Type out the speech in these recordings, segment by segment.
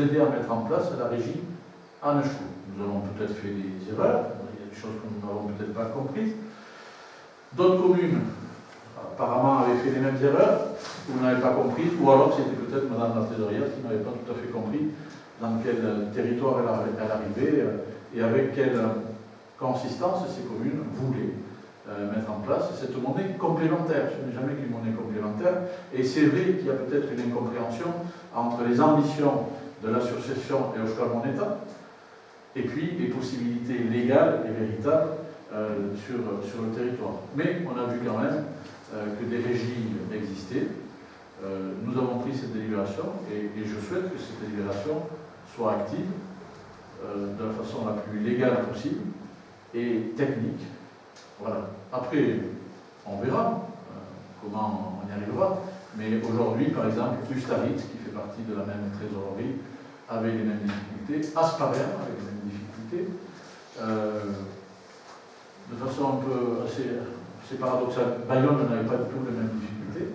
aider à mettre en place la régie à Neuchâtel. Nous avons peut-être fait des erreurs, il y a des choses que nous n'avons peut-être pas comprises. D'autres communes, apparemment, avaient fait les mêmes erreurs, ou n'avaient pas compris, ou alors c'était peut-être Madame la Trésorière qui n'avait pas tout à fait compris dans quel territoire elle arrivait et avec quelle consistance ces communes voulaient mettre en place cette monnaie complémentaire. Ce n'est jamais qu'une monnaie complémentaire, et c'est vrai qu'il y a peut-être une incompréhension entre les ambitions de l'association et Euskal Moneta, et puis les possibilités légales et véritables sur le territoire. Mais on a vu quand même que des régies existaient. Nous avons pris cette délibération et je souhaite que cette délibération soit active de la façon la plus légale possible et technique. Voilà. Après, on verra comment on y arrivera. Mais aujourd'hui, par exemple, Ustaritz, qui fait partie de la même trésorerie, avait les mêmes difficultés. Asparem avec les mêmes difficultés. De façon un peu assez paradoxale, Bayonne n'avait pas du tout les mêmes difficultés.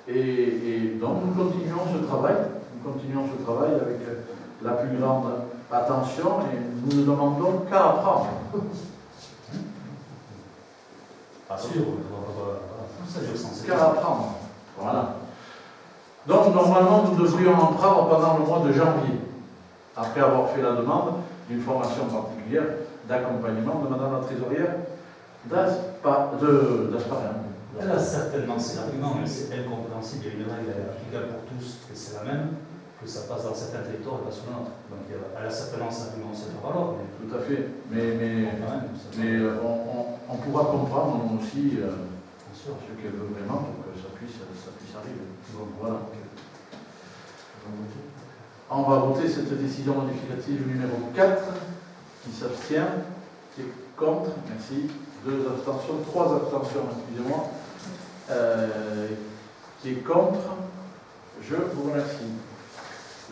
Et donc nous continuons ce travail avec la plus grande attention et nous ne demandons qu'à apprendre. Pas sûr, qu'à apprendre. Voilà. Donc normalement nous devrions en prendre pendant le mois de janvier, après avoir fait la demande d'une formation particulière d'accompagnement de Madame la Trésorière d'Asparem. Elle a certainement ses arguments, mais c'est incompréhensible. Il y a une règle applicable pour tous, et c'est la même, que ça passe dans certains territoires et pas sur l'autre. Donc elle a certainement ses arguments, c'est alors. Mais... Tout à fait. Mais on pourra comprendre nous aussi ce qu'elle veut vraiment pour que ça puisse arriver. Donc voilà. On va voter cette décision modificative numéro 4. Qui s'abstient, qui est contre, merci, 2 abstentions, 3 abstentions, excusez-moi, qui est contre, je vous remercie.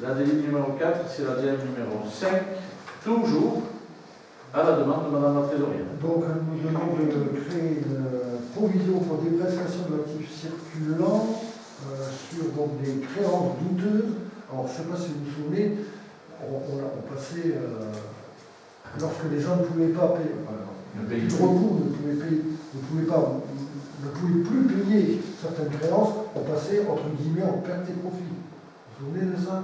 La délibération numéro 4, c'est la délibération numéro 5, toujours à la demande de Madame la Trésorière. Donc nous demandons de créer une provision pour dépréciation de l'actif circulant sur donc, des créances douteuses. Alors je ne sais pas si vous vous souvenez, on passait... lorsque les gens ne pouvaient pas payer, du recours ne pouvaient plus payer certaines créances, on passait entre guillemets en perte et profit. Vous vous souvenez de ça?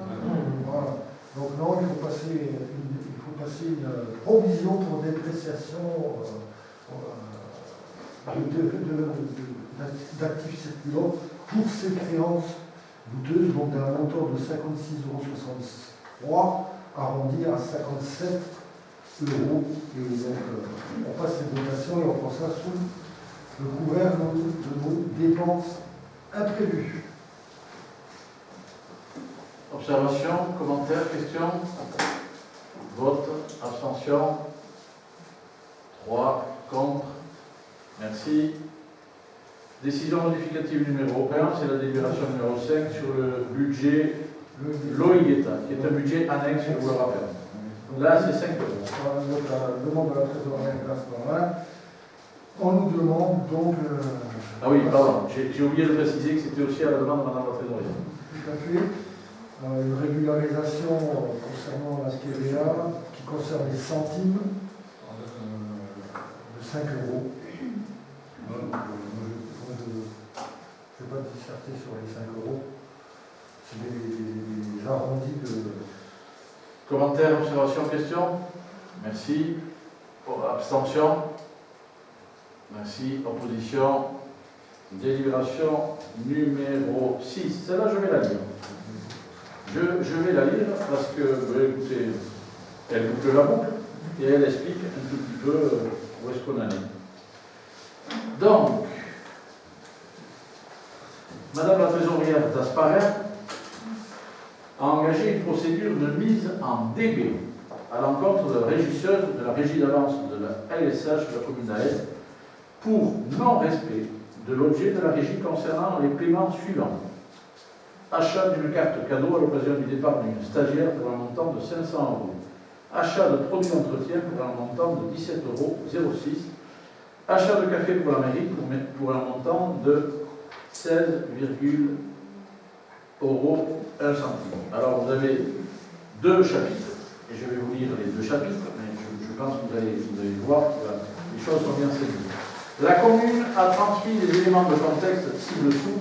Voilà. Donc non, il faut passer une provision pour dépréciation d'actifs circulants pour ces créances douteuses, donc d'un montant de 56,63 € arrondi à 57 €. Et donc, on passe cette votation et on prend ça sous le couvert de nos dépenses imprévues. Observation, commentaire, question, vote, abstention, 3 contre, merci. Décision modificative numéro 1, c'est la délibération numéro 5 sur le budget l'OIGETA, qui est un budget annexe, je vous le rappelle. Là, c'est 5 €. La demande de la trésorerie à ce moment-là. On nous demande donc... ah oui, pardon, j'ai oublié de préciser que c'était aussi à la demande de Madame la Trésorière. Tout à fait. Une régularisation concernant la TVA qui concerne les centimes de 5 €. Je ne vais pas disserter sur les 5 €. C'est des arrondis de... Commentaires, observations, questions? Merci. Abstention? Merci. Opposition? Délibération numéro 6. Celle-là, je vais la lire. Je vais la lire parce que, écoutez, elle boucle la boucle et elle explique un tout petit peu où est-ce qu'on en est. Donc, Madame la Trésorière d'Asparem a engagé une procédure de mise en DB à l'encontre de la régisseuse de la régie d'avance de la LSH de la commune d'Aez pour non-respect de l'objet de la régie concernant les paiements suivants. Achat d'une carte cadeau à l'occasion du départ d'une stagiaire pour un montant de 500 €. Achat de produits d'entretien pour un montant de 17,06 €. Achat de café pour la mairie pour un montant de 16,1 € 1 centime. Alors vous avez 2 chapitres, et je vais vous lire les 2 chapitres, mais je pense que vous allez voir que les choses sont bien saisies. La commune a transmis les éléments de contexte ci-dessous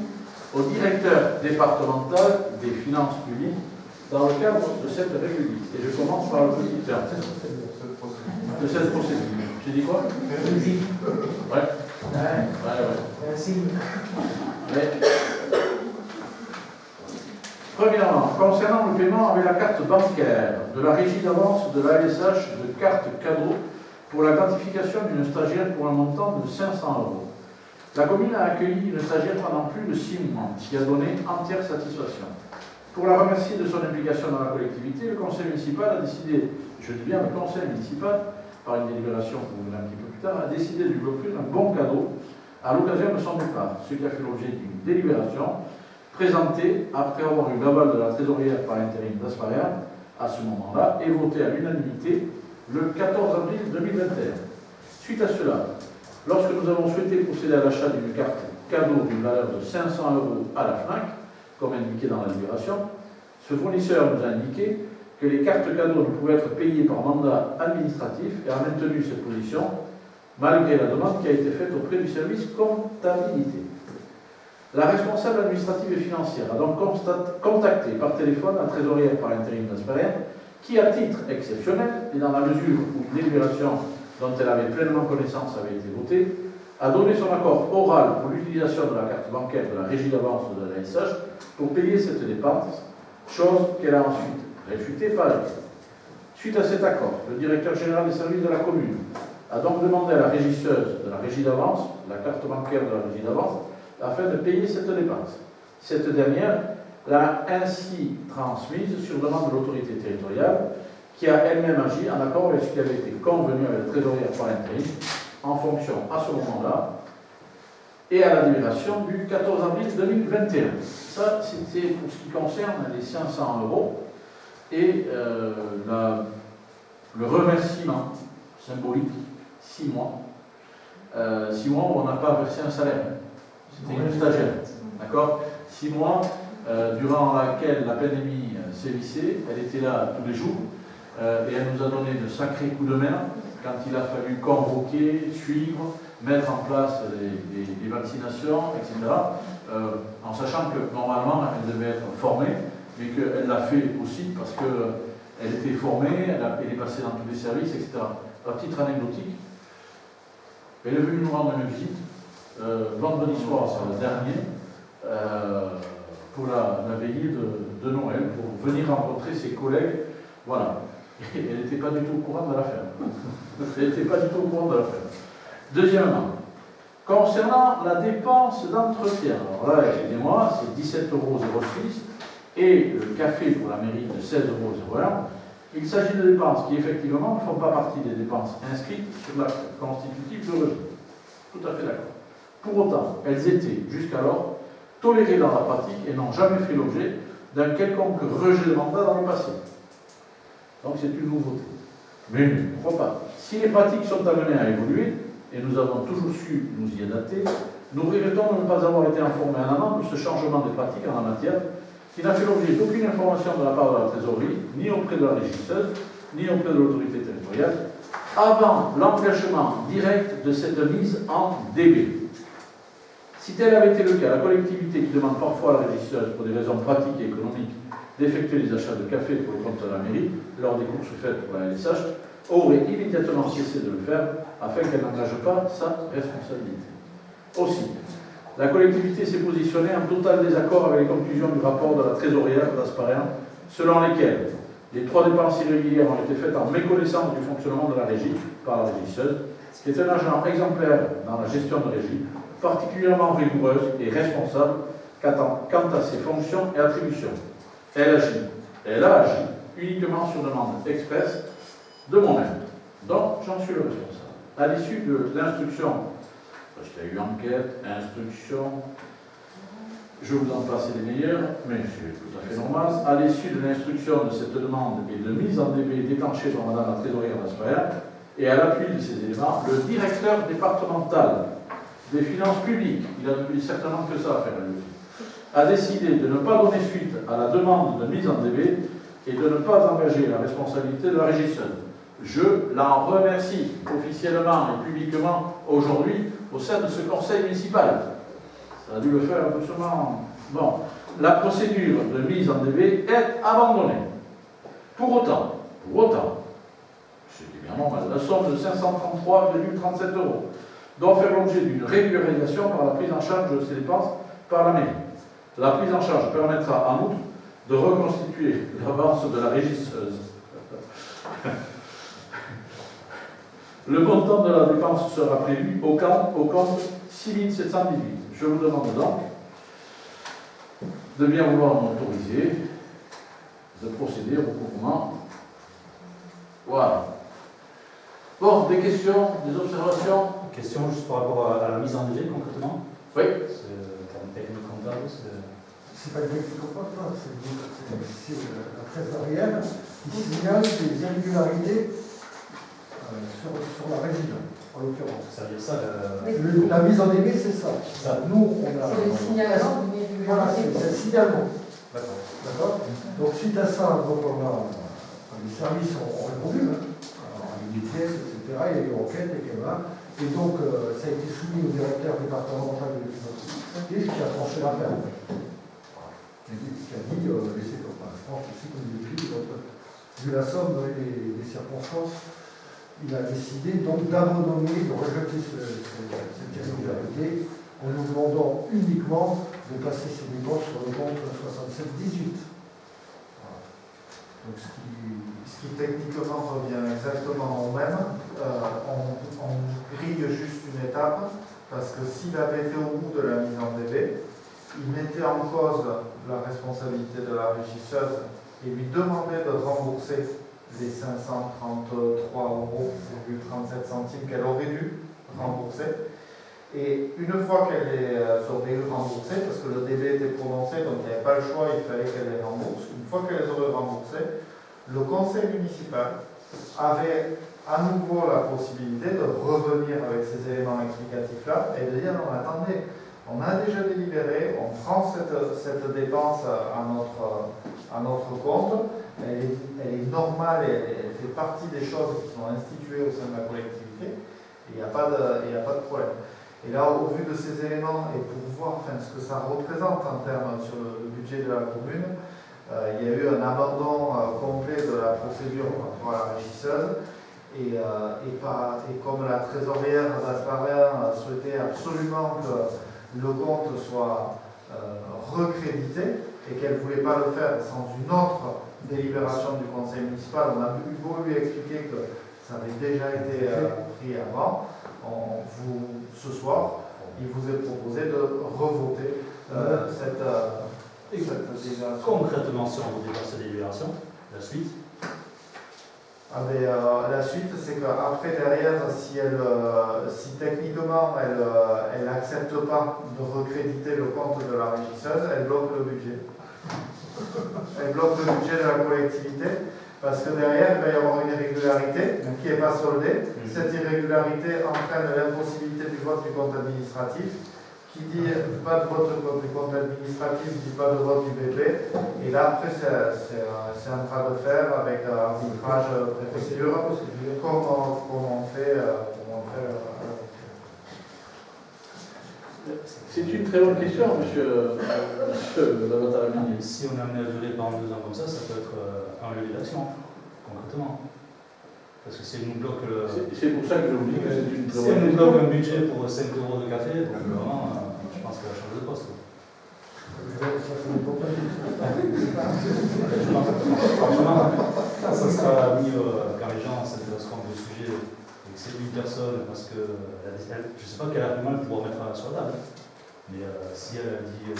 au directeur départemental des finances publiques dans le cadre de cette république. Et je commence par le petit terme de cette procédure. J'ai dit quoi? Ouais. Merci. Ouais. Premièrement, concernant le paiement avec la carte bancaire de la régie d'avance de la LSH de carte cadeau pour la gratification d'une stagiaire pour un montant de 500 €. La commune a accueilli une stagiaire pendant plus de 6 mois, qui a donné entière satisfaction. Pour la remercier de son implication dans la collectivité, le conseil municipal a décidé, je dis bien le conseil municipal, par une délibération que vous verrez un petit peu plus tard, a décidé de lui offrir un bon cadeau à l'occasion de son départ, ce qui a fait l'objet d'une délibération présentée après avoir eu l'aval de la trésorière par intérim d'Asparia à ce moment-là et votée à l'unanimité le 14 avril 2021. Suite à cela, lorsque nous avons souhaité procéder à l'achat d'une carte cadeau d'une valeur de 500 € à la FNAC, comme indiqué dans la délibération, ce fournisseur nous a indiqué que les cartes cadeaux ne pouvaient être payées par mandat administratif et a maintenu cette position malgré la demande qui a été faite auprès du service comptabilité. La responsable administrative et financière a donc contacté par téléphone la trésorière par intérim d'Asparia qui, à titre exceptionnel, et dans la mesure où une délibération dont elle avait pleinement connaissance avait été votée, a donné son accord oral pour l'utilisation de la carte bancaire de la régie d'avance de la SH pour payer cette dépense, chose qu'elle a ensuite réfutée par elle. Suite à cet accord, le directeur général des services de la commune a donc demandé à la régisseuse de la régie d'avance, la carte bancaire de la régie d'avance, afin de payer cette dépense. Cette dernière l'a ainsi transmise sur demande de l'autorité territoriale, qui a elle-même agi en accord avec ce qui avait été convenu avec la trésorière par intérim, en fonction à ce moment-là et à la délibération du 14 avril 2021. Ça, c'était pour ce qui concerne les 500 € et le remerciement symbolique, 6 mois. 6 mois où on n'a pas versé un salaire. C'était une stagiaire. D'accord? 6 mois durant laquelle la pandémie sévissait. Elle était là tous les jours et elle nous a donné de sacrés coups de main quand il a fallu convoquer, suivre, mettre en place les vaccinations, etc. En sachant que normalement elle devait être formée, mais qu'elle l'a fait aussi parce qu'elle était formée, elle est passée dans tous les services, etc. À titre anecdotique, elle est venue nous rendre une visite vendredi soir dernier pour la veillée de Noël, pour venir rencontrer ses collègues. Voilà. Et elle n'était pas du tout au courant de l'affaire. Elle n'était pas du tout au courant de l'affaire. Deuxièmement, concernant la dépense d'entretien, alors là, excusez-moi, c'est 17,06 € et le café pour la mairie de 16,01 €. Il s'agit de dépenses qui, effectivement, ne font pas partie des dépenses inscrites sur l'acte constitutif de registre. Tout à fait d'accord. Pour autant, elles étaient, jusqu'alors, tolérées dans la pratique et n'ont jamais fait l'objet d'un quelconque rejet de mandat dans le passé. Donc c'est une nouveauté. Mais il ne crois pas. Si les pratiques sont amenées à évoluer, et nous avons toujours su nous y adapter, nous regrettons de ne pas avoir été informés en amont de ce changement des pratiques en la matière, qui n'a fait l'objet d'aucune information de la part de la trésorerie, ni auprès de la régisseuse, ni auprès de l'autorité territoriale, avant l'engagement direct de cette mise en DB. Si tel avait été le cas, la collectivité qui demande parfois à la régisseuse, pour des raisons pratiques et économiques, d'effectuer les achats de café pour le compte de la mairie, lors des courses faites pour la LSH, aurait immédiatement cessé de le faire, afin qu'elle n'engage pas sa responsabilité. Aussi, la collectivité s'est positionnée en total désaccord avec les conclusions du rapport de la trésorière d'Asparia, selon lesquelles les 3 dépenses irrégulières ont été faites en méconnaissance du fonctionnement de la régie par la régisseuse, qui est un agent exemplaire dans la gestion de régie, particulièrement rigoureuse et responsable quant à ses fonctions et attributions. Elle a agi uniquement sur demande expresse de moi-même. Donc, j'en suis le responsable. À l'issue de l'instruction, parce qu'il y a eu enquête, instruction, je vous en passe les meilleurs, mais c'est tout à fait normal. À l'issue de l'instruction de cette demande et de mise en DB déclenchée par Madame la trésorière d'Asparia, et à l'appui de ces éléments, le directeur départemental des finances publiques, il a certainement que ça à faire, lui, a décidé de ne pas donner suite à la demande de mise en DB et de ne pas engager la responsabilité de la régisseuse. Je l'en remercie officiellement et publiquement aujourd'hui au sein de ce conseil municipal. Ça a dû le faire doucement. Bon, la procédure de mise en DB est abandonnée. Pour autant, c'est bien normal, la somme de 533,37 € doit faire l'objet d'une régularisation par la prise en charge de ces dépenses par la mairie. La prise en charge permettra en outre de reconstituer l'avance de la régisseuse. Le montant de la dépense sera prévu au compte 6718. Je vous demande donc de bien vouloir m'autoriser de procéder au recouvrement. Voilà. Bon, des questions, des observations? Question juste par rapport à la mise en DB concrètement. Oui. C'est un technique comptable. C'est pas le technique comptable, c'est la trésorière qui signale des irrégularités sur la résidence, en l'occurrence. Ça veut dire ça La mise en DB, c'est ça. Nous, on a. C'est le signalement. Voilà, c'est le signalement. D'accord. D'accord. Donc, suite à ça, donc on a, les services ont répondu, alors, il y a eu des pièces, etc., il y a eu des enquêtes, etc. Et donc, ça a été soumis au directeur départemental de l'éducation qui a tranché l'affaire. Voilà. Qui a dit, laissez comme ça. Je pense aussi que vu la somme et les circonstances, il a décidé donc d'abandonner, de rejeter cette irrégularité en nous demandant uniquement de passer ses dépenses sur le compte 6718. Voilà. Donc ce qui techniquement revient exactement au même, on grille juste une étape, parce que s'il avait été au bout de la mise en DB, il mettait en cause la responsabilité de la régisseuse et lui demandait de rembourser les 533,37 € qu'elle aurait dû rembourser. Et une fois qu'elle aurait eu remboursé, parce que le DB était prononcé, donc il n'y avait pas le choix, il fallait qu'elle les rembourse. Une fois qu'elle les aurait remboursées, le conseil municipal avait à nouveau la possibilité de revenir avec ces éléments explicatifs-là et de dire non, attendez, on a déjà délibéré, on prend cette dépense à notre compte, elle est normale, elle fait partie des choses qui sont instituées au sein de la collectivité, et il n'y a pas de problème. Et là, au vu de ces éléments, et pour voir ce que ça représente en termes sur le budget de la commune, il y a eu un abandon complet de la procédure par rapport à la régisseuse, et comme la trésorière d'Asparin souhaitait absolument que le compte soit recrédité, et qu'elle ne voulait pas le faire sans une autre délibération du conseil municipal, on a beau lui expliquer que ça avait déjà été pris avant. Ce soir, il vous est proposé de revoter cette délibération. Concrètement, si on votait par cette délibération, la suite la suite, c'est qu'après, derrière, si techniquement elle n'accepte pas de recréditer le compte de la régisseuse, elle bloque le budget. Elle bloque le budget de la collectivité. Parce que derrière, il va y avoir une irrégularité qui n'est pas soldée. Cette irrégularité entraîne l'impossibilité du vote du compte administratif. Qui dit pas de vote du compte administratif, dit pas de vote du BP. Et là, après, c'est un bras de fer avec arbitrage préfecture, comme on fait. C'est une très bonne question, monsieur Lavatara. Si on a amené à durer pendant 2 ans comme ça peut être un levier d'action, concrètement. Parce que si elle nous bloque c'est pour ça que je vous dis que c'est une très bonne question. Si elle nous bloque un budget pour 5 € de café, donc vraiment, je pense qu'elle a changé de poste. Franchement, ça sera mis quand les gens s'intéresseront au sujet et que c'est une personne, parce que je ne sais pas quel argument elle pourra mettre sur la table. Mais si elle dit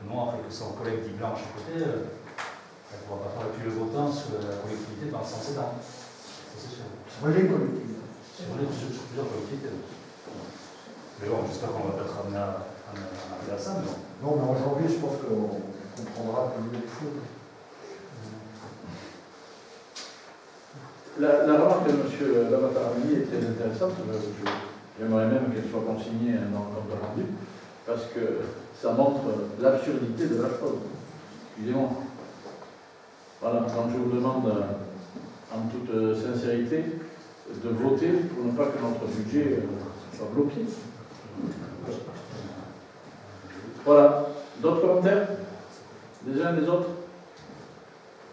noir et que son collègue dit blanche à côté, elle ne pourra pas faire appuyer le votant sur la collectivité dans le sens état. Ça, c'est sûr. Sur les collectivités. Sur plusieurs collectivités. Mais bon, j'espère qu'on va pas être amené à arriver à ça. Non, mais en janvier, je pense qu'on comprendra que les choses. La remarque de M. Lavatara est très intéressante. J'aimerais même qu'elle soit consignée dans le compte rendu, parce que ça montre l'absurdité de la chose. Excusez-moi. Voilà, donc je vous demande en toute sincérité de voter pour ne pas que notre budget soit bloqué. Voilà, d'autres commentaires? Des uns, des autres?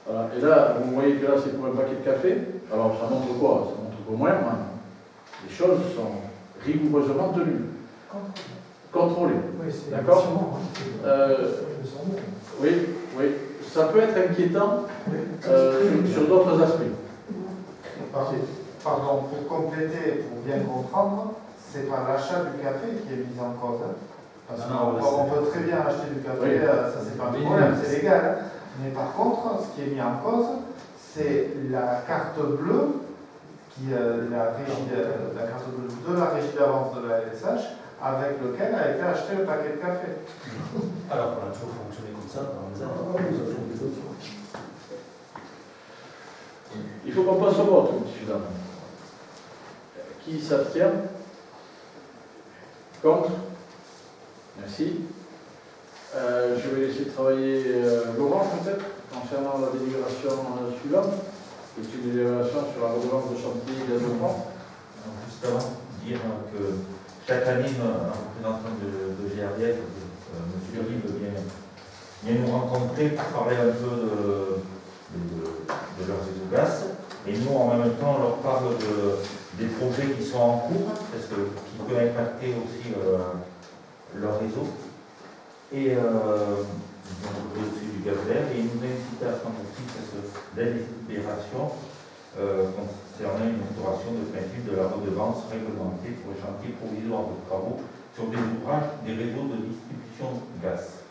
Voilà, et là, vous voyez que là c'est pour un paquet de café. Alors ça montre quoi? Ça montre qu'au moins, les choses sont rigoureusement tenues, contrôlées. Oui, c'est D'accord. sûrement, hein, Oui, oui, ça peut être inquiétant sur d'autres aspects. Pardon, pour compléter, pour bien comprendre, c'est pas l'achat du café qui est mis en cause. Hein. Parce qu'on peut très bien acheter du café, Oui. ça c'est pas un problème, c'est légal. Hein. Mais par contre, ce qui est mis en cause, c'est la carte bleue, la carte bleue de la régie d'avance de la LSH, avec lequel a été acheté le paquet de café. Alors, on a toujours fonctionné comme ça pendant des années. Ah, nous avons des autres. Il faut qu'on passe au vote, suffisamment. Qui s'abstient? Contre? Merci. Je vais laisser travailler Laurent peut-être, concernant la délibération suivante, qui est une délibération sur la redevance de chantier gaz de France. Juste avant, dire que chaque année, un représentant de GRDF, M. Rive, vient nous rencontrer pour parler un peu de leurs réseaux. Et nous, en même temps, on leur parle des projets qui sont en cours, parce que qui peuvent impacter aussi leur réseau. Et aussi du gaz vert, et il nous a incité à prendre aussi cette délibération concernant une instauration de principe de la redevance réglementée pour les chantiers provisoires de travaux sur des ouvrages des réseaux de distribution de gaz.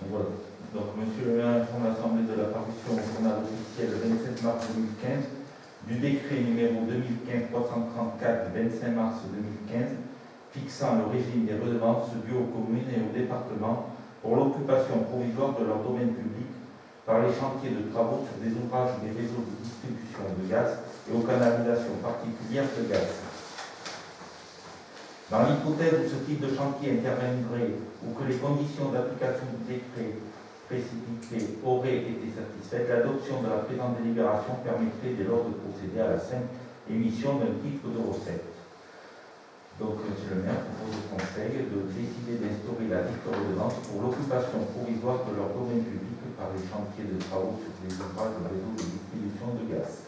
Donc, voilà. Donc, Monsieur le maire informe l'Assemblée de la parution au journal officiel le 27 mars 2015 du décret numéro 2015-334 du 25 mars 2015 fixant le régime des redevances dues aux communes et aux départements pour l'occupation provisoire de leur domaine public par les chantiers de travaux sur des ouvrages des réseaux de distribution de gaz et aux canalisations particulières de gaz. Dans l'hypothèse où ce type de chantier interviendrait ou que les conditions d'application du décret précipité auraient été satisfaites, l'adoption de la présente délibération permettrait dès lors de procéder à la simple émission d'un titre de recette. Donc, M. le maire propose au Conseil de décider d'instaurer la dite redevance pour l'occupation provisoire de leur domaine public par les chantiers de travaux sur des ouvrages de réseau de distribution de gaz.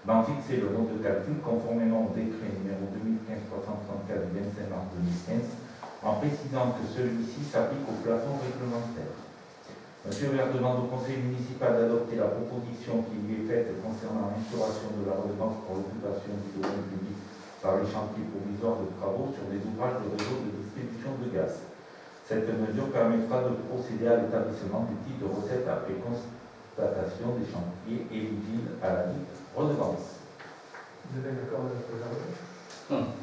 D'en fixer le mode de calcul conformément au décret numéro 2015-334 du 25 mars 2015, en précisant que celui-ci s'applique au plafond réglementaire. M. le maire demande au Conseil municipal d'adopter la proposition qui lui est faite concernant l'instauration de la redevance pour l'occupation du domaine public par les chantiers provisoires de travaux sur des ouvrages de réseau de distribution de gaz. Cette mesure permettra de procéder à l'établissement du titre de recette après constatation des chantiers éligibles à la dite redevance. Vous avez d'accord avec la présidente?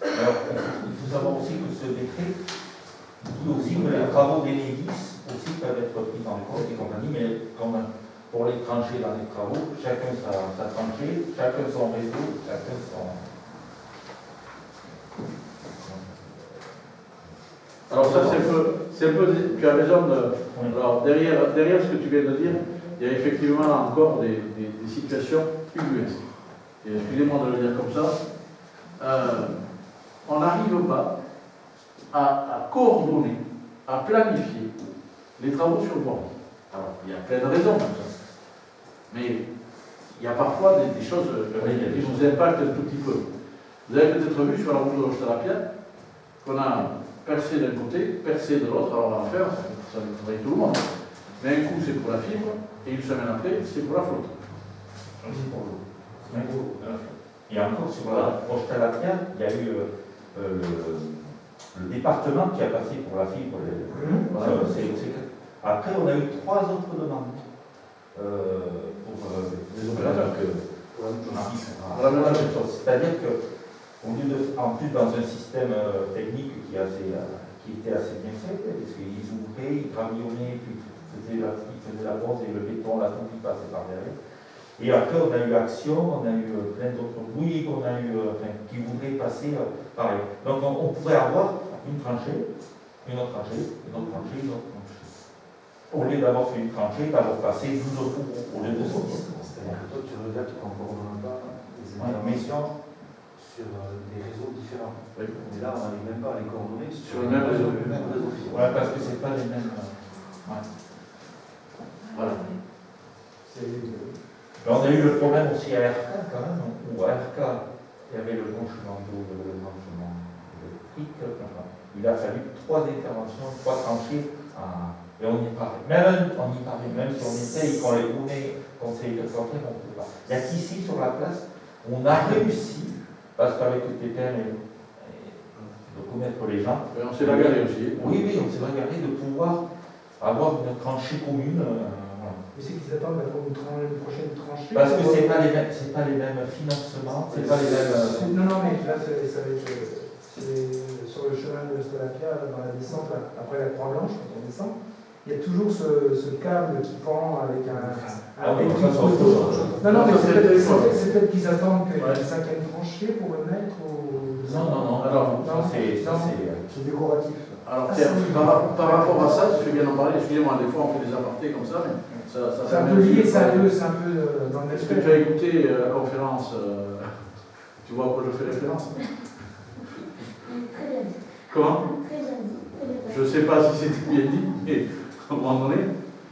Alors, il faut savoir aussi que ce décret dit aussi que les travaux d'Enedis aussi peuvent être pris en compte et compagnie, mais comme pour les tranchées dans les travaux, chacun sa tranchée, chacun son réseau, chacun son... Alors ça c'est un peu, tu as raison alors derrière ce que tu viens de dire, il y a effectivement encore des situations ubuesques. Et excusez-moi de le dire comme ça, on n'arrive pas à coordonner, à planifier les travaux sur le bord. Alors il y a plein de raisons pour ça. Mais il y a parfois des choses qui nous impactent un tout petit peu. Vous avez peut-être vu sur la route de Roche-Talapia qu'on a percé d'un côté, percé de l'autre, alors on va faire, ça travaille tout le monde. Mais un coup c'est pour la fibre, et une semaine après c'est pour la flotte. Et encore sur la Roche-Talapia, il y a eu le département qui a passé pour la fibre. Après, on a eu 3 autres demandes pour les opérateurs c'est-à-dire que, au lieu de, en plus dans un système technique qui était assez bien fait, parce qu'ils ouvraient, ils gravillonnaient, puis ils faisaient la bronze et le béton, la tombe qui passait par derrière. Et après, on a eu Action, on a eu plein d'autres Bouygues, on a eu qui voudraient passer pareil. Donc on pourrait avoir une tranchée, une autre tranchée, une autre tranchée, une autre tranchée. Au lieu d'avoir fait une tranchée, d'avoir passé 12 trous au lieu de 6. C'est-à-dire que toi, tu regardes quand on n'a pas les informations sur des réseaux différents. Oui. Mais là, on n'arrive même pas à les coordonner Sur le même réseau. fibre. Ouais, parce que c'est pas les mêmes. Ouais. Voilà. Mais on a eu le problème aussi à RK quand même, où à RK, il y avait le branchement d'eau, le branchement électrique. Enfin, il a fallu 3 interventions, 3 tranchées. Et on y parlait. Même si on essaye, qu'on les conseille de sortir, on ne peut pas. Il y a qu'ici, sur la place, on a réussi, parce qu'avec le TPM et de connaître les gens. Et on s'est bagarré aussi. Oui, on s'est bagarré de pouvoir avoir une tranchée commune. Voilà. Mais c'est qu'ils attendent d'avoir une prochaine tranchée. Parce que c'est pas les mêmes financements, c'est pas les mêmes. Non, mais là, ça va être sur le chemin de Stalapia, dans la descente, après la Croix-Blanche, quand on descend. Il y a toujours ce câble qui pend avec un. Mais ça, c'est autre chose. Non, mais c'est peut-être qu'ils attendent qu'il y ait une 5e tranchée pour le mettre ou. Non. Alors, ça, c'est. C'est décoratif. Alors, tiens, par rapport à ça, je vais bien en parler. Excusez-moi, des fois on fait des apartés comme ça, mais ça c'est un peu lié, c'est un peu dans le même. Est-ce que tu as écouté la conférence tu vois à quoi je fais référence? Très bien dit. Comment? Très bien dit. Je ne sais pas si c'était bien dit, mais à un moment donné,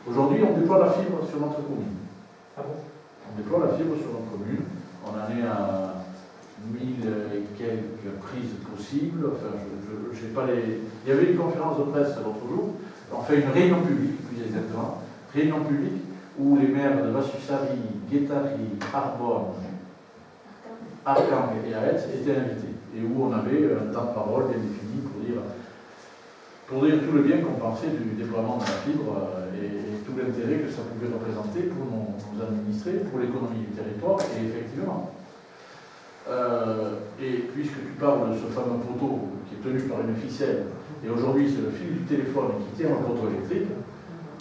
aujourd'hui, on déploie la fibre sur notre commune. Ah bon? On déploie la fibre sur notre commune. On en est à 1000 et quelques prises possibles. Enfin, je sais pas les. Il y avait une conférence de presse l'autre jour. On fait une réunion publique, plus exactement. Réunion publique où les maires de Vassussari, Guétari, Arbonne, Arcang et Aetz étaient invités. Et où on avait un temps de parole bien défini pour dire tout le bien qu'on pensait du déploiement de la fibre et tout l'intérêt que ça pouvait représenter pour nos administrés, pour l'économie du territoire, et effectivement. Et puisque tu parles de ce fameux poteau qui est tenu par une ficelle, et aujourd'hui c'est le fil du téléphone qui tient le poteau électrique,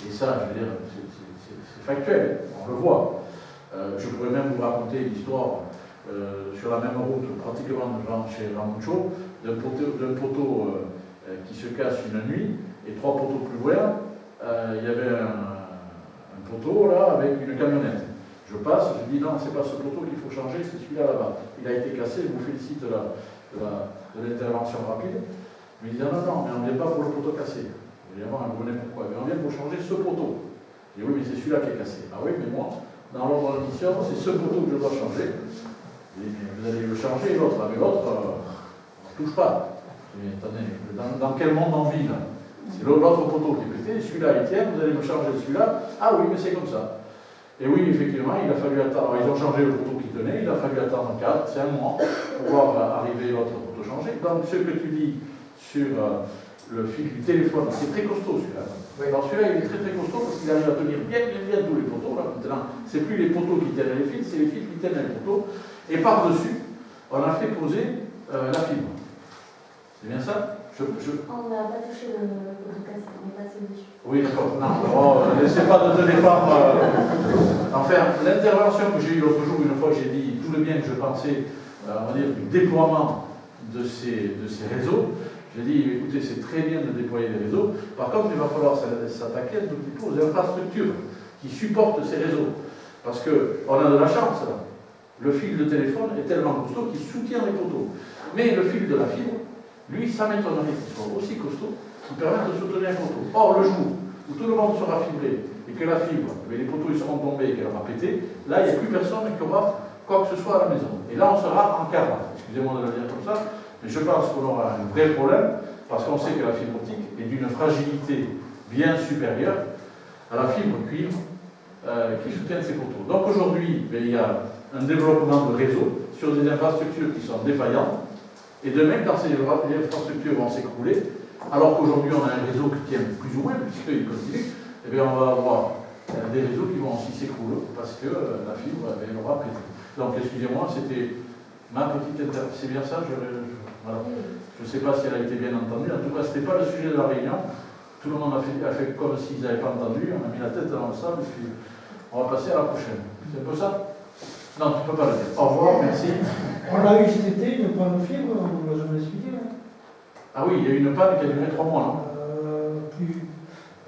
et ça, je veux dire, c'est factuel, on le voit. Je pourrais même vous raconter l'histoire sur la même route, pratiquement devant chez Ramucho, d'un poteau qui se casse une nuit, et 3 poteaux plus loin, il y avait un poteau là avec une camionnette. Je passe, je dis non, c'est pas ce poteau qu'il faut changer, c'est celui-là là-bas. Il a été cassé, je vous félicite de l'intervention rapide. Mais il dit non, mais on ne vient pas pour le poteau cassé. Évidemment, vous comprenez pourquoi. Mais on vient pour changer ce poteau. Je dis oui, mais c'est celui-là qui est cassé. Ah oui, mais moi, dans l'ordre de mission, c'est ce poteau que je dois changer. Et vous allez le changer, l'autre. Mais l'autre, on ne touche pas. Mais attendez, dans quel monde on vit là? C'est l'autre poteau qui est pété, celui-là il tient, vous allez me changer celui-là. Ah oui, mais c'est comme ça. Et oui, effectivement, il a fallu attendre, ils ont changé le poteau qui tenait, il a fallu attendre 4-5 mois pour voir arriver l'autre poteau changé. Donc ce que tu dis sur le fil du téléphone, c'est très costaud celui-là. Oui. Alors celui-là, il est très très costaud parce qu'il arrive à tenir bien tous les poteaux. Là, maintenant, c'est plus les poteaux qui tiennent les fils, c'est les fils qui tiennent les poteaux. Et par-dessus, on a fait poser la fibre. C'est bien ça? On n'a pas touché le poteau cassé, on est passé dessus. Oui, d'accord. Non, n'essaie pas de te défendre. Enfin, l'intervention que j'ai eue l'autre jour, une fois, j'ai dit tout le bien que je pensais, on va dire, du déploiement de ces réseaux. J'ai dit, écoutez, c'est très bien de déployer des réseaux. Par contre, il va falloir s'attaquer un tout petit peu aux infrastructures qui supportent ces réseaux. Parce qu'on a de la chance, là. Le fil de téléphone est tellement costaud qu'il soutient les poteaux. Mais le fil de la fibre, lui, ça m'étonnerait qu'il soit aussi costaud qui permet de soutenir un poteau. Or, le jour où tout le monde sera fibré et que la fibre, les poteaux ils seront tombés et qu'elle aura pété, là, il n'y a plus personne qui aura quoi que ce soit à la maison. Et là, on sera en carafe. Excusez-moi de le dire comme ça, mais je pense qu'on aura un vrai problème parce qu'on sait que la fibre optique est d'une fragilité bien supérieure à la fibre cuivre qui soutient ces poteaux. Donc aujourd'hui, il y a un développement de réseau sur des infrastructures qui sont défaillantes. Et demain, quand ces infrastructures vont s'écrouler, alors qu'aujourd'hui on a un réseau qui tient plus ou moins, puisqu'il continue, eh bien on va avoir des réseaux qui vont aussi s'écrouler parce que la fibre elle aura pété. Donc excusez-moi, c'était ma petite intervention. C'est bien ça, voilà. Je ne sais pas si elle a été bien entendue. En tout cas, ce n'était pas le sujet de la réunion. Tout le monde a fait comme s'ils n'avaient pas entendu. On a mis la tête dans le sable et puis on va passer à la prochaine. C'est un peu ça? Non, tu ne peux pas le dire. Au revoir, merci. On l'a eu cet été, le panneau fibre, on ne l'a jamais expliqué. Hein. Ah oui, il y a eu une panne qui a duré 3 mois, non? Plus.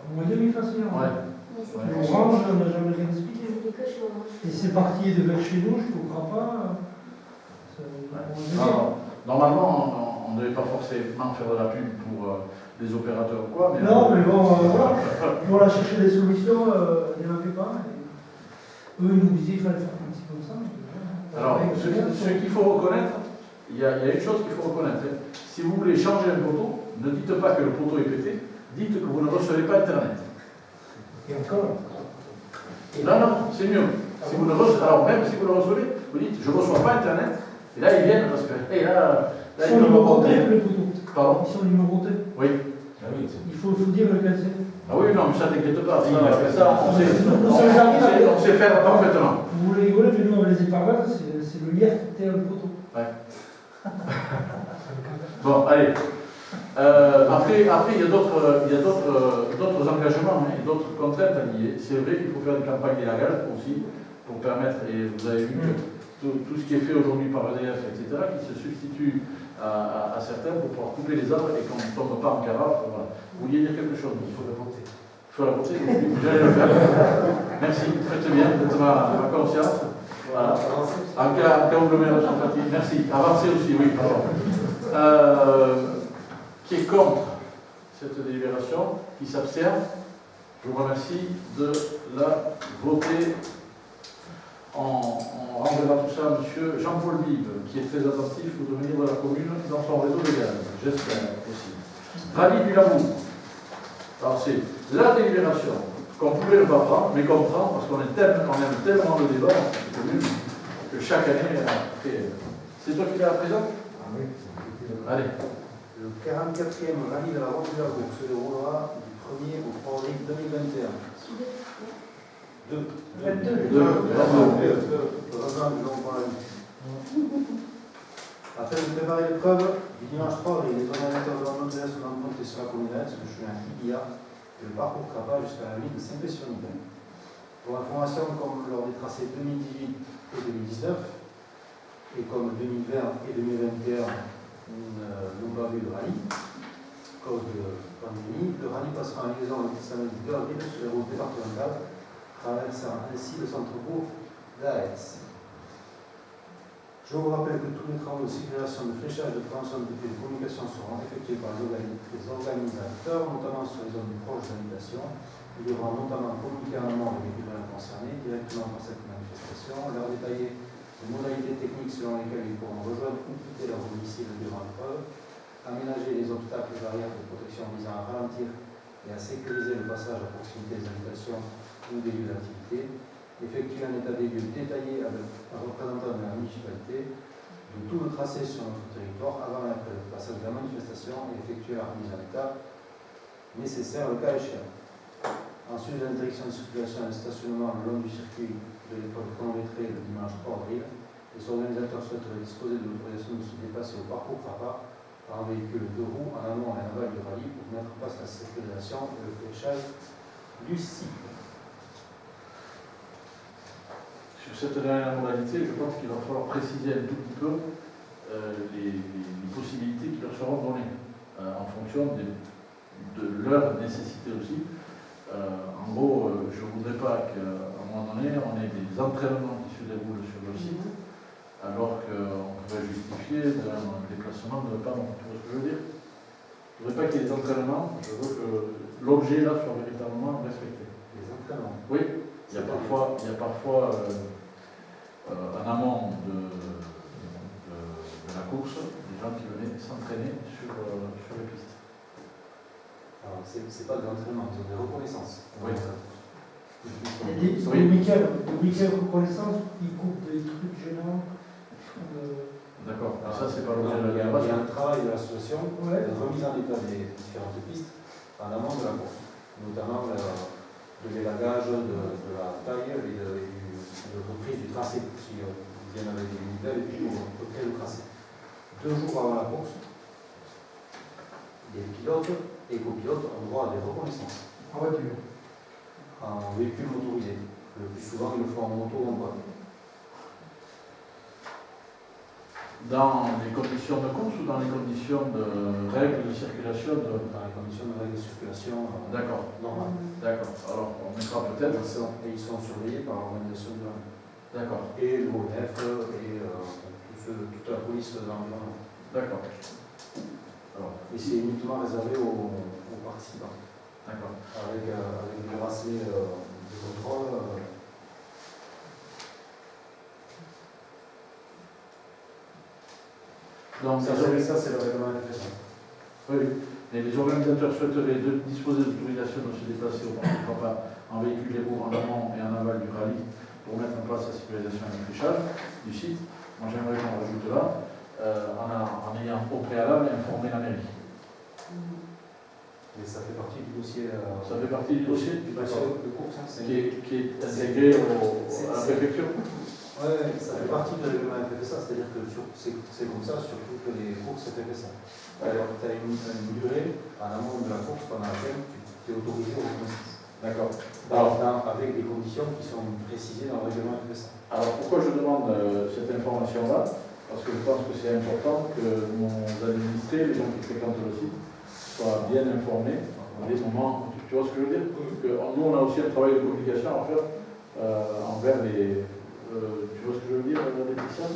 Au moins 2000 facile. Ouais. Mais c'était Ouais. que chez Orange, nous. on n'a jamais rien expliqué. C'était que chez Orange. Et c'est parti de vers chez nous, je ne comprends pas. Non, normalement, on ne devait pas forcément faire de la pub pour les opérateurs ou quoi, mais... Non, mais bon, voilà. Nous, on a cherché des solutions, il n'y en avait pas. Et eux, ils nous disaient qu'il fallait faire un petit peu comme ça. Alors, ce qu'il faut reconnaître, il y a une chose qu'il faut reconnaître. Hein. Si vous voulez changer un poteau, ne dites pas que le poteau est pété, dites que vous ne recevez pas Internet. Et encore. Non, non, c'est mieux. Si vous ne recevez, alors même si vous le recevez, vous dites je ne reçois pas Internet, et là ils viennent parce que et là Ils sont numérotés, les poteaux. Pardon? Ils sont numérotés. Oui. Ah oui, Il faut dire lequel c'est. Ah oui, non, mais ça t'inquiète pas. Si, Ça, on sait faire parfaitement. Vous voulez rigoler, mais nous, on les éparages, c'est le lierre qui tient le poteau. Ouais. Bon, allez. Après, il y a d'autres engagements, hein, et d'autres contraintes à lier. C'est vrai qu'il faut faire une campagne illégale aussi, pour permettre, et vous avez vu que tout ce qui est fait aujourd'hui par EDF, etc., qui se substitue à certains pour pouvoir couper les arbres et qu'on ne tombe pas en carafe. Voilà. Vous vouliez dire quelque chose? Il faut la voter. Il faut la voter, j'allais le faire. Merci, faites bien, faites ma conscience. Voilà. En cas où le maire soit fatigué. Merci. Avancez aussi, oui, pardon. Qui est contre cette délibération, qui s'abstient, je vous remercie de la voter. On renverra tout ça à M. Jean-Paul Bib, qui est très attentif au devenir de la commune dans son réseau de gaz, j'espère aussi. Rallye du Lamour. Alors c'est la délibération qu'on pouvait ne pas prendre, mais qu'on prend parce qu'on aime tellement le débat dans cette commune que chaque année, c'est toi qui l'as présent? Ah oui. Allez. Le 44e rallye de la Route de la Bourg se déroulera du 1er au 3 avril 2021. Afin de préparer l'épreuve du dimanche 3 avril, les organisateurs de la montagne sont rencontrés sur la communauté, sur le chemin Kibia, et le parcours Crapa jusqu'à la ville de Saint-Pé-sur-Nivelle. Pour information, comme lors des tracés 2018 et 2019, et comme 2020 et 2021, nous n'avons pas vu de rallye, à cause de pandémie, le rallye passera en liaison le samedi 2 avril sur les routes départementales, traversant ainsi le centre-bourg d'Aetz. Je vous rappelle que tous les travaux de circulation, de fléchage, de prévention de communication seront effectués par les organisateurs, notamment sur les zones proches d'habitation. Ils devront notamment communiquer en amont avec les véhicules concernés directement par cette manifestation, leur détailler les modalités techniques selon lesquelles ils pourront rejoindre ou quitter leur domicile durant l'épreuve, aménager les obstacles et barrières de protection visant à ralentir et à sécuriser le passage à proximité des habitations ou des lieux d'activité, effectuer un état des lieux détaillé avec un représentant de la municipalité de tout le tracé sur notre territoire avant et après le passage de la manifestation et effectuer la remise en état nécessaire le cas échéant. Ensuite, l'interdiction de circulation et de stationnement le long du circuit de l'épreuve chronométrée le dimanche 3 avril. Les organisateurs souhaiteraient disposer de l'autorisation de se déplacer au parcours Crapa par un véhicule de roues en amont et en aval du rallye pour mettre en place la sécurisation et le fléchage du site. Sur cette dernière modalité, je pense qu'il va falloir préciser un tout petit peu les possibilités qui leur seront données en fonction de leur nécessité aussi. En gros, je ne voudrais pas qu'à un moment donné, on ait des entraînements qui se déroulent sur le site, alors qu'on pourrait justifier d'un déplacement de panneaux. Tu vois ce que je veux dire? Je ne voudrais pas qu'il y ait des entraînements, je veux que l'objet là soit véritablement respecté. Les entraînements? Oui, il y a parfois en amont de la course, des gens qui venaient s'entraîner sur les pistes. Alors, c'est pas de l'entraînement, c'est des reconnaissances. Oui. Sur le week-end reconnaissance, ils coupent des trucs gênants. D'accord, ça c'est pas l'objet de Il y la a déclaration. un travail de l'association Ouais. de remise en état des différentes pistes en amont de la course, notamment de l'élagage, de la taille et de reprise du tracé. Si ils viennent avec des nivelles et puis on recrée le tracé. 2 jours avant la course, les pilotes et copilotes ont droit à des reconnaissances En voiture. en véhicule motorisé. Le plus souvent, ils le font en moto ou en voiture. Dans les conditions de course ou dans les conditions de règles de circulation Dans les conditions de règles de circulation D'accord, normales. d'accord. Alors on mettra peut-être. Et ils sont surveillés par l'organisation de la D'accord, et l'ONF et toute la police de l'environnement. d'accord. Alors, Et c'est uniquement réservé aux participants. d'accord. Avec le bracelet de contrôle. Donc, Ça, c'est le règlement FFSA. oui, oui. Mais les organisateurs souhaiteraient disposer d'autorisation de se déplacer au parc de Crapa en véhicule lourd en amont et en aval du rallye pour mettre en place la sécurisation et le fléchage du site. Moi, j'aimerais qu'on rajoute là, en ayant au préalable informé la mairie. Et ça fait partie du dossier. Ça fait partie du dossier de course. Hein, qui est intégré à la préfecture. Oui, ça fait partie du règlement FFSA, c'est-à-dire que c'est comme ça sur toutes les courses FFSA. Alors, tu as une durée en amont de la course pendant laquelle tu es autorisé au reconnaissance. D'accord. Avec des conditions qui sont précisées dans le règlement FFSA. Alors pourquoi je demande cette information-là? Parce que je pense que c'est important que nos administrés, les gens qui fréquentent le site, soient bien informés à des moments. Tu vois ce que je veux dire? Que nous, on a aussi un travail de communication à faire envers les. Tu vois ce que je veux dire, Laetitia?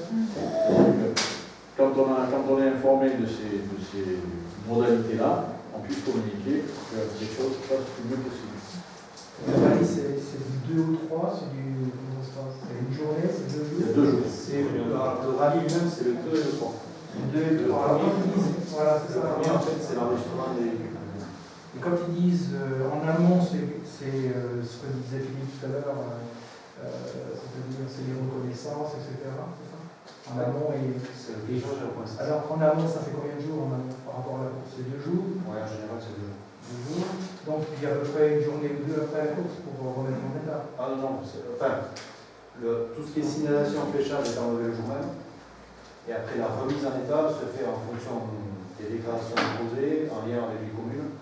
Quand on est informé de ces modalités-là, on puisse communiquer que les choses se passent le mieux possible. Le rallye, c'est du 2 ou 3, c'est du. Comment ça se passe? C'est une journée, c'est 2 jours? Il y a 2 jours. Le rallye lui-même, c'est le 2 et le 3. Le 2 et le 3. Alors, quand ils disent, voilà, c'est ça. Le premier, en fait, c'est l'enregistrement des véhicules. Et quand ils disent en amont, c'est ce que disait Philippe tout à l'heure, c'est-à-dire c'est les reconnaissances, etc. C'est ça? En amont et. C'est le fléchage et la reconnaissance. Alors qu'en amont, ça fait combien de jours en amont par rapport à la course? C'est 2 jours? Ouais, en général, c'est 2 jours. 2 jours. Donc il y a à peu près une journée ou 2 après la course pour remettre en état. Ah non, tout ce qui est signalisation fléchage est enlevé le jour même. Et après, la remise en état se fait en fonction des déclarations déposées, en lien avec les communes,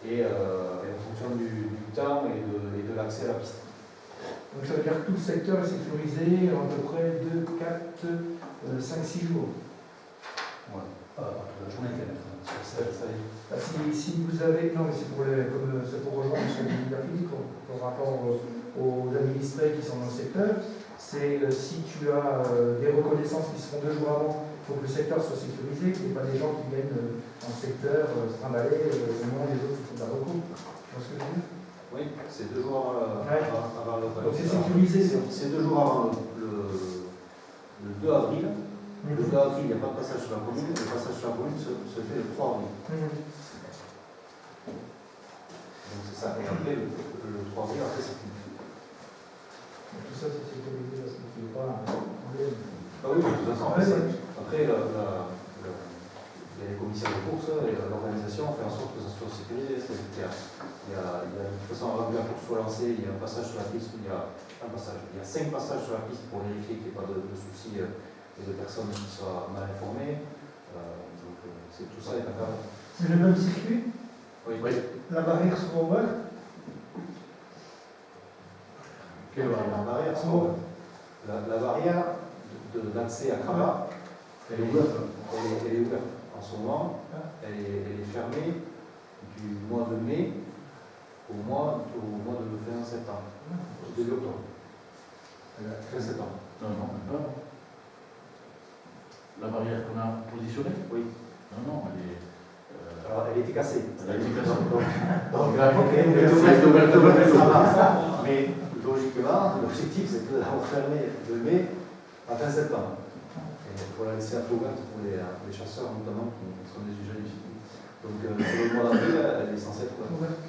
et en fonction du temps et de l'accès à la piste. Donc ça veut dire que tout le secteur est sécurisé à peu près 2, 4, 5, 6 jours. Ouais, pas toute la journée quand même. Bah, si vous avez. Non, mais c'est pour rejoindre ce que dit Philippe par rapport aux administrés qui sont dans le secteur. C'est si tu as des reconnaissances qui se font 2 jours avant, il faut que le secteur soit sécurisé, qu'il n'y ait pas des gens qui viennent dans le secteur se trimballer au moment des autres qui font de la recours. Tu vois ce que je veux dire? Oui, c'est 2 jours avant le. Donc c'est sécurisé. C'est 2 jours avant le 2 avril. Le 2 avril, il n'y a pas de passage sur la commune. Le passage sur la commune se fait le 3 avril. Donc c'est ça. Et après, le 3 avril, après, c'est fini. Tout ça, c'est sécurisé parce qu'il n'y a pas un problème. Ah oui, de toute façon, après, il y a les commissaires de course et l'organisation fait en sorte que ça soit sécurisé. C'est-à-dire qu'il y a, de toute façon, avant que la course soit lancée, il y a un passage sur la piste, il y a 5 passages sur la piste pour vérifier qu'il n'y ait pas de soucis et de personnes qui soient mal informées. Donc, tout ça est d'accord. C'est le même circuit? Oui. La barrière sera ouverte? Quelle La barrière sera ouverte. La barrière d'accès à Crapa, elle est ouverte. Elle est ouverte. En ce moment, elle est fermée du mois de mai au mois de fin septembre. Début octobre. Fin septembre. Non, même pas. La barrière qu'on a positionnée? Oui. Non, elle est. Alors, elle était cassée. Elle a été cassée. Mais logiquement, l'objectif c'est de la refermer de mai à fin septembre. Et pour la laisser un peu ouverte pour les chasseurs notamment qui sont des usagers du site. Donc sur le mois d'avril, elle est censée être ouverte.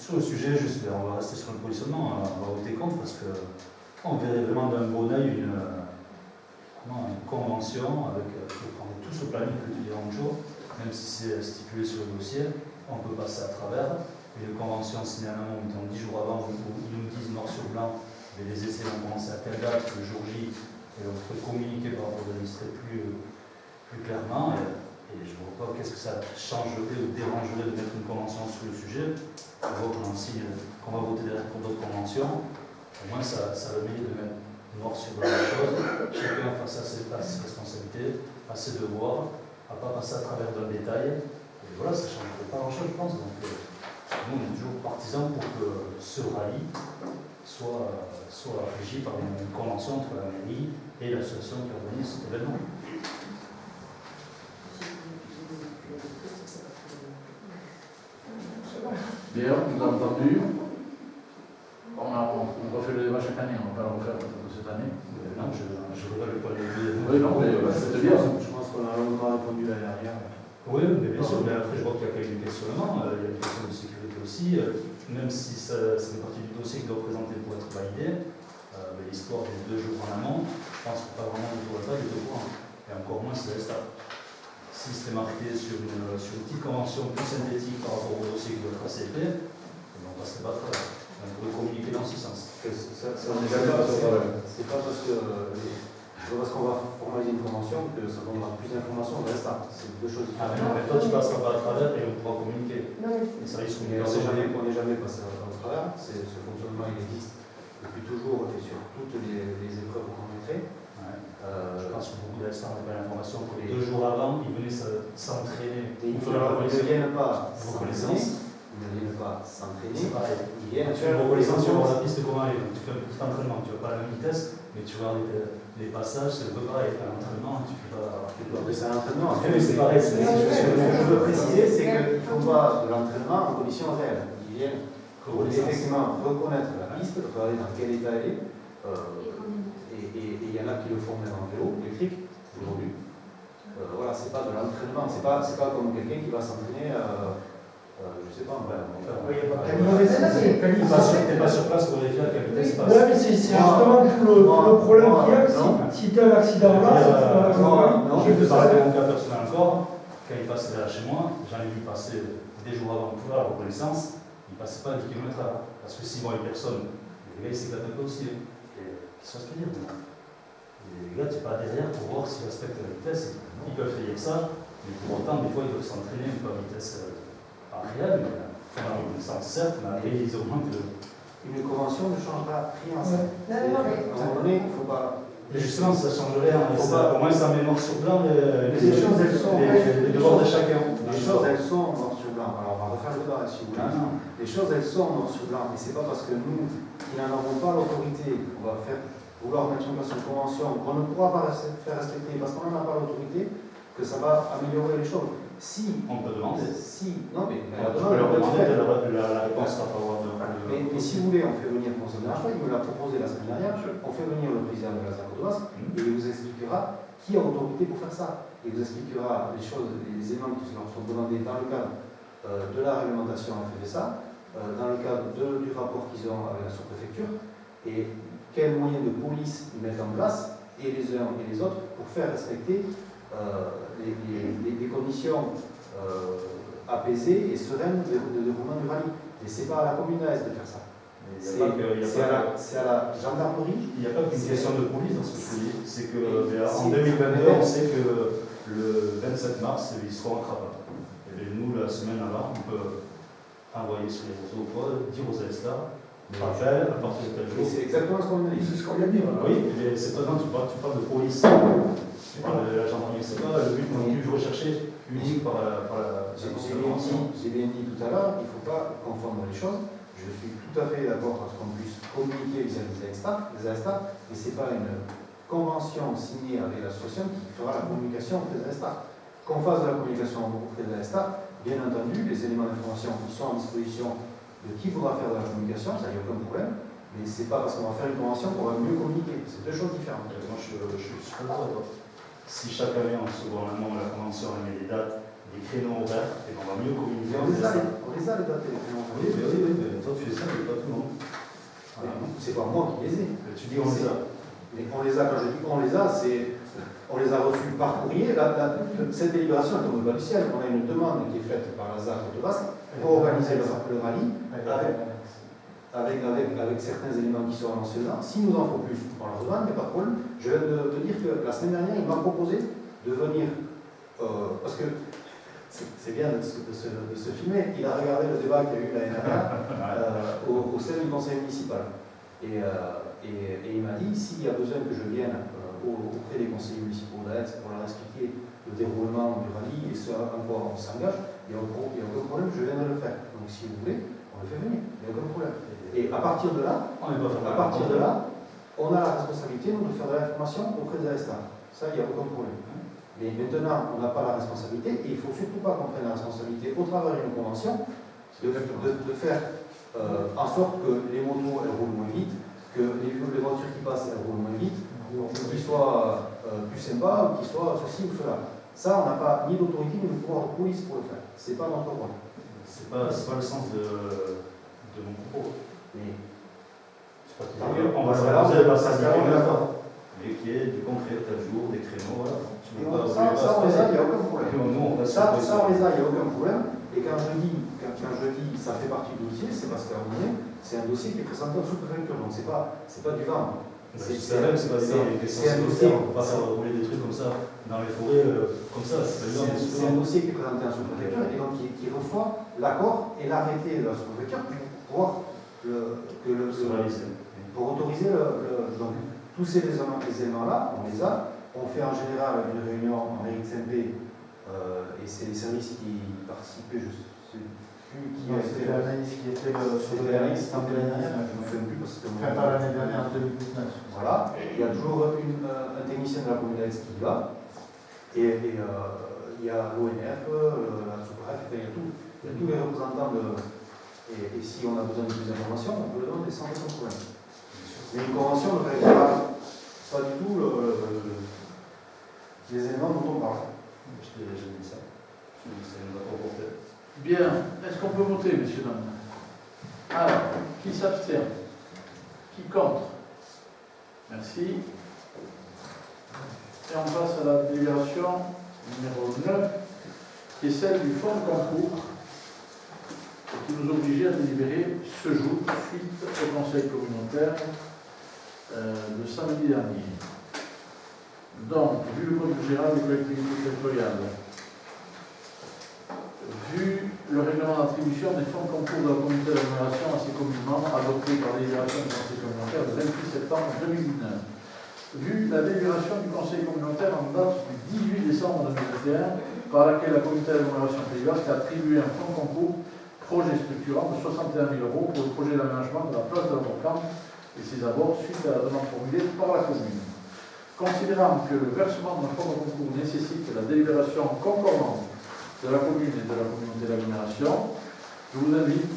Sur le sujet, juste, on va rester sur le positionnement, on va voter contre parce qu'on verrait vraiment d'un bon oeil une convention avec tout ce planning que tu dis en jour, même si c'est stipulé sur le dossier, on peut passer à travers. Une convention signée en amont, mettons 10 jours avant, où ils nous disent noir sur blanc, mais les essais vont commencer à telle date, le jour J, et on peut communiquer par rapport aux administrés plus clairement. Et je ne vois pas qu'est-ce que ça changerait ou dérangerait de mettre une convention sur le sujet. On voit qu'on va voter derrière pour d'autres conventions. Au moins, ça le met de même noir sur blanc les choses, chacun face à ses responsabilités, à ses devoirs, à ne pas passer à travers d'un détail. Et voilà, ça ne change pas grand-chose, je pense. Donc, nous, on est toujours partisans pour que ce rallye soit régi par une convention entre la mairie et l'association qui organise cet événement. Bien, vous avez entendu. On refait le débat chaque année, on ne va pas le refaire peut-être cette année. Non, je rigole pas les deux. Oui, non, mais c'était bien. Je pense qu'on a longuement répondu l'année dernière. Oui, mais bien sûr, mais après je vois qu'il y a quand même des questionnements, il y a une question de sécurité aussi, même si ça fait partie du dossier qui doit présenter pour être validé, l'histoire des 2 jours en amont, je pense que pas vraiment du tout à ça, il est au courant, et encore moins c'est l'État. Si c'était marqué sur une petite convention plus synthétique par rapport au dossier qui doit être assez épais, on ne passerait pas de travail. On pourrait communiquer dans ce sens. C'est pas parce qu'on va formaliser une convention que ça donnera plus d'informations de l'État. C'est 2 choses Ah, différentes. mais toi tu passeras pas à travers et on pourra communiquer. Non, mais Les services On n'est jamais passé au travers. Ce fonctionnement il existe depuis toujours et sur toutes les épreuves qu'on a fait. Je pense que beaucoup d'États n'ont pas l'information que les 2 jours avant, ils venaient s'entraîner. Ils ne viennent pas reconnaissance. Ils ne viennent pas s'entraîner. C'est pareil. Ils viennent Tu fais une reconnaissance sur la piste, comment aller. Tu fais un petit entraînement, tu ne vas pas à la même vitesse, mais tu vas les passages, c'est un peu pareil. Un entraînement, tu fais pas. C'est un entraînement. Mais c'est pareil. Ce que je veux préciser, c'est qu'il ne faut pas de l'entraînement en conditions réelles. Ils viennent effectivement reconnaître la piste, regarder dans quel état elle est. Et il y en a qui le font même en vélo électrique aujourd'hui. Voilà, c'est pas de l'entraînement. C'est pas comme quelqu'un qui va s'entraîner. Je sais pas, T'es pas sur place pour vérifier à quelle vitesse il passe. Ouais, mais c'est justement tout le problème qu'il y a. Si tu as un accident là, Je vais te parler de mon cas personnel encore. Quand il passait derrière chez moi, j'en ai vu passer des jours avant pour la reconnaissance, il ne passait pas à 10 km/h. Parce que s'il voit une personne, les gars ils s'éclatent un peu aussi. Qu'est-ce que ça veut dire maintenant? Les gars, tu n'es pas derrière pour voir s'ils respectent la vitesse. Ils peuvent faire ça, mais pour autant, des fois, ils doivent s'entraîner un peu à vitesse réelle, mais la reconnaissance, certes, mais après, ils augmentent le. Une convention ne changera rien. À un moment donné, il ne faut pas. Mais justement, ça ne change rien. Au moins, ça met noir sur blanc les choses, elles sont. Les devoirs de chacun. Les choses, elles sont noir sur blanc. Alors, on va refaire le débat si vous voulez. Les choses, elles sont noir sur blanc. Et ce n'est pas parce que nous, qui n'en avons pas l'autorité, on va vouloir mettre en place une convention qu'on ne pourra pas faire respecter parce qu'on n'en a pas l'autorité, que ça va améliorer les choses. Si. On peut demander. Non, mais la demande, leur demander, la réponse sera favorable. Mais si vous voulez, on fait venir, ça ne dérange pas, il me l'a proposé la semaine dernière, on fait venir le président de la Côte et il vous expliquera qui a autorité pour faire ça. Il vous expliquera les choses, les éléments qui leur sont demandés dans le cadre de la réglementation FFSA, dans le cadre du rapport qu'ils ont avec la sous-préfecture, et quels moyens de police ils mettent en place, et les uns et les autres, pour faire respecter les conditions apaisées et sereines de déroulement du rallye. Et ce n'est pas à la commune d'Aes de faire ça. C'est à la gendarmerie. Il n'y a pas qu'une question de police dans ce que je dis. C'est qu'en 2022, on sait que le 27 mars, ils seront en cravate. Et nous, la semaine avant, on peut envoyer sur les réseaux, dire aux Aestar, rappel, à partir de tel jour. C'est exactement ce qu'on a dit. C'est ce qu'on vient de dire. Oui, mais c'est pas non, tu parles de police. Tu parles de la gendarmerie. C'est pas le but non plus recherché unique par la convention. J'ai bien dit tout à l'heure, il ne faut pas confondre les choses. Je suis tout à fait d'accord pour qu'on puisse communiquer vis-à-vis des Aestar, mais ce n'est pas une convention signée avec l'association qui fera la communication auprès des Aestar. Qu'on fasse de la communication auprès des Aestar, bien entendu, les éléments d'information qui sont à disposition de qui voudra faire de la communication, ça n'y a aucun problème, mais ce n'est pas parce qu'on va faire une convention qu'on va mieux communiquer. C'est 2 choses différentes. Moi, je suis pas d'accord. Si chaque année, en second amont, la convention met des dates, des créneaux ouverts, et qu'on va mieux communiquer. On les a les dates et les créneaux. Oui, mais toi, tu fais ça, mais pas tout le monde. C'est pas moi qui les ai. Tu dis on les a. Mais on les a, quand je dis on les a, on les a reçus par courrier. Cette délibération, elle tombe pas du ciel. On a une demande qui est faite par la ZAC de Basque pour organiser le rallye avec certains éléments qui sont annoncés là. S'il nous en faut plus, on leur demande, mais par contre, je viens de te dire que la semaine dernière, il m'a proposé de venir, parce que c'est bien de se filmer. Il a regardé le débat qu'il y a eu l'année dernière au sein du conseil municipal. Et il m'a dit, s'il y a besoin que je vienne auprès des conseillers municipaux d'Aix pour leur expliquer le déroulement du rallye et ce à quoi on s'engage, il n'y a aucun problème, je viendrai le faire. Donc si vous voulez, on le fait venir, il n'y a aucun problème. Et à partir de là, on a la responsabilité, nous, de faire de l'information auprès des États. Ça, il n'y a aucun problème. Mais maintenant, on n'a pas la responsabilité, et il ne faut surtout pas qu'on prenne la responsabilité au travers d'une convention de faire en sorte que les motos elles roulent moins vite, que les voitures qui passent elles roulent moins vite, qu'ils soient plus sympas, ou qu'ils soient ceci ou cela. Ça, on n'a pas ni d'autorité ni de pouvoir de police pour le faire. C'est pas notre rôle. C'est pas le sens de mon propos. Mais on va s'arranger à ça, mais qui est du concret, tel jour, des créneaux, voilà. Ça, on les a, il n'y a aucun problème. Ça, on les a, il n'y a aucun problème. Et quand je dis ça fait partie du dossier, c'est parce qu'à un moment donné, c'est un dossier qui est présenté en sous-préfecture, donc c'est pas du vent. C'est un dossier, on ne peut pas faire rouler des trucs comme ça dans les forêts, comme ça, c'est un dossier qui est présenté en sous-préfecture et donc qui reçoit l'accord et l'arrêté de la sous-préfecture pour autoriser donc tous ces éléments-là, on les a. On fait en général une réunion en mairie de Saint-Pé et c'est les services qui participaient, je ne sais plus qui a été l'analyse qui était sur l'analyse, je ne me souviens plus parce que enfin, pas l'année dernière, en 2019. Voilà, il y a toujours un technicien de la commune d'Aix qui va, et il y a l'ONF, la sous-préfecture, il y a tous les représentants et si on a besoin de plus d'informations, on peut le demander sans aucun problème. Mais une convention ne règle pas du tout les éléments dont on parle. Je dis ça. Bien, est-ce qu'on peut voter, messieurs, dames? Alors, qui s'abstient? Qui contre? Merci. Et on passe à la délibération numéro 9, qui est celle du fonds de concours, qui nous obligeait à délibérer ce jour, suite au conseil communautaire de samedi dernier. Donc, vu le code général des collectivités territoriales, vu le règlement d'attribution des fonds de concours de la communauté d'agglomération à ses communes membres adopté par la délibération du conseil communautaire le 28 septembre 2019, vu la délibération du conseil communautaire en date du 18 décembre 2021, par laquelle la communauté d'agglomération Pays Basque a attribué un fonds de concours projet structurant de 61 000 € pour le projet d'aménagement de la place de la Brocante et ses abords suite à la demande formulée par la commune. Considérant que le versement d'un fonds de concours nécessite la délibération concordante de la commune et de la communauté d'agglomération, je vous invite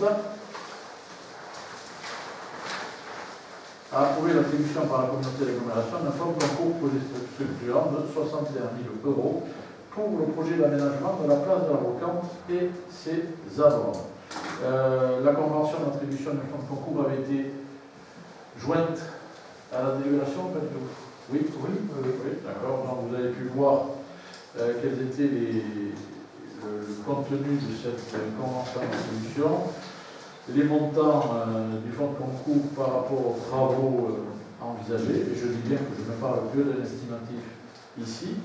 à approuver l'attribution par la communauté d'agglomération d'un fonds de concours projet structurant de 61 000 € pour le projet d'aménagement de la place de la Brocante et ses abords. La convention d'attribution du fonds de concours avait été jointe à la délibération, pas du tout. Oui, d'accord. Donc vous avez pu voir quels étaient le contenu de cette convention d'attribution, les montants du fonds de concours par rapport aux travaux envisagés, et je dis bien que je ne parle que d'un estimatif ici,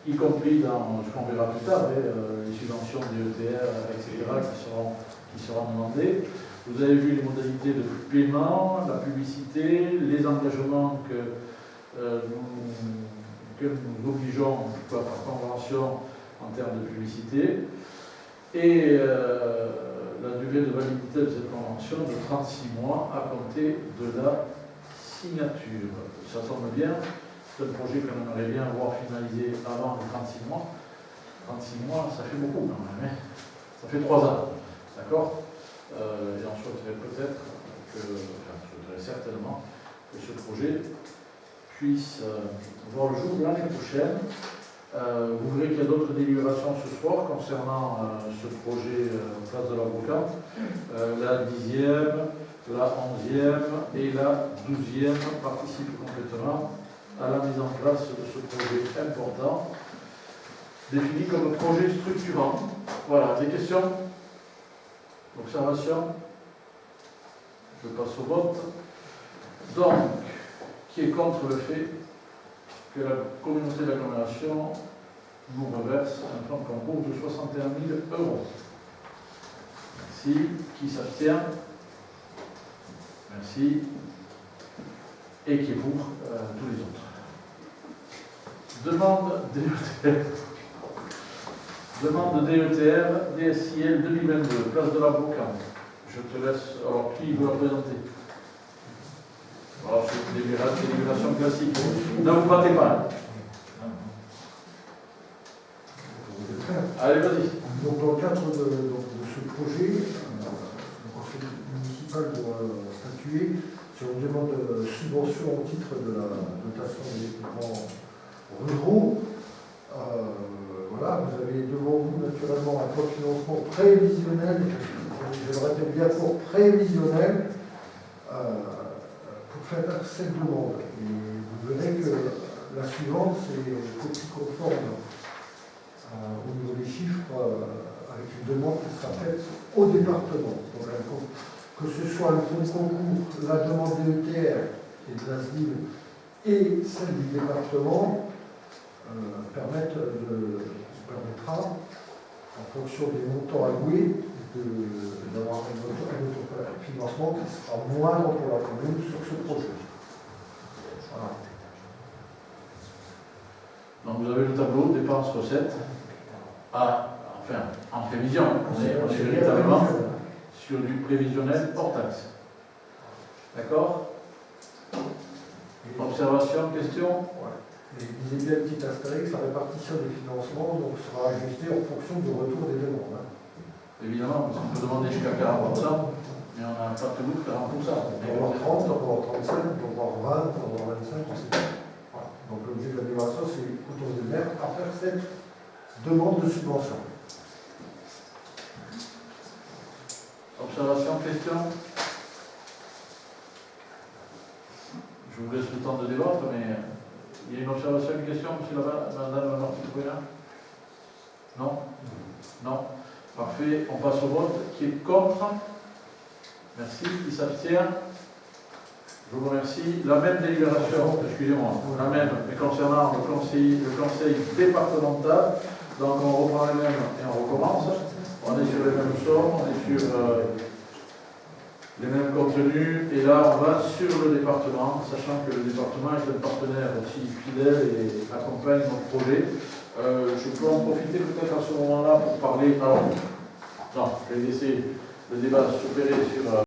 y compris dans ce qu'on verra plus tard, les subventions des ETR, etc., qui seront demandées. Vous avez vu les modalités de paiement, la publicité, les engagements que nous obligeons par convention en termes de publicité, et la durée de validité de cette convention de 36 mois à compter de la signature. Ça tombe bien, c'est un projet qu'on aimerait bien voir finalisé avant les 36 mois. 36 mois, ça fait beaucoup quand même, hein. Ça fait 3 ans, d'accord? Et on souhaiterait peut-être certainement que ce projet puisse voir le jour de l'année prochaine. Vous verrez qu'il y a d'autres délibérations ce soir concernant ce projet place de la Brocante. La 10e, la 11e et la 12e participent complètement à la mise en place de ce projet important, défini comme un projet structurant. Voilà, des questions? Observation? Je passe au vote. Donc, qui est contre le fait que la communauté d'agglomération nous reverse un fonds de concours de 61 000 €? Merci. Qui s'abstient? Merci. Et qui est pour tous les autres. Demande DETR. Demande DETR, DSIL 2022, place de la Brocante. Je te laisse. Alors, qui veut la présenter? Alors, c'est une délibération classique. Ne vous battez pas. Allez, vas-y. Donc, dans le cadre de ce projet, le conseil municipal doit statuer sur une demande de subvention au titre de la dotation des équipements ruraux. Voilà, vous avez devant vous naturellement un plan de financement prévisionnel, je le répète bien pour prévisionnel, pour faire cette demande. Et vous verrez que la suivante, c'est copie conforme au niveau des chiffres, avec une demande qui sera faite au département. Donc, que ce soit le fonds de concours, la demande DETR et de la SDIL et celle du département, permettra, en fonction des montants alloués, d'avoir un financement qui sera moindre pour la commune sur ce projet. Voilà. Donc vous avez le tableau dépenses-recettes, en prévision. On est véritablement sur du prévisionnel hors taxe. D'accord? Observation, question? Et il disait bien le petit astérix, la répartition des financements donc, sera ajustée en fonction du retour des demandes. Évidemment, parce qu'on peut demander jusqu'à 40%, mais on n'a pas toujours 40%. On peut avoir 30, on peut avoir 35, on peut avoir 20, on peut avoir 25, etc. Voilà. Donc l'objet de la déclaration, c'est autour des maires à faire cette demande de subvention. Observation, question? Je vous laisse le temps de débattre, mais il y a une observation, une question, monsieur madame Martin-Trouillard? Non? Non? Parfait, on passe au vote. Qui est contre? Merci. Qui s'abstient? Je vous remercie. La même délibération, excusez-moi, la même, mais concernant le conseil départemental. Donc on reprend les mêmes et on recommence. On est sur les mêmes sommes, on est sur les mêmes contenus. Et là, on va sur le département, sachant que le département est un partenaire aussi fidèle et accompagne notre projet. Je peux en profiter peut-être à ce moment-là pour parler. Alors, non, je vais laisser le débat s'opérer sur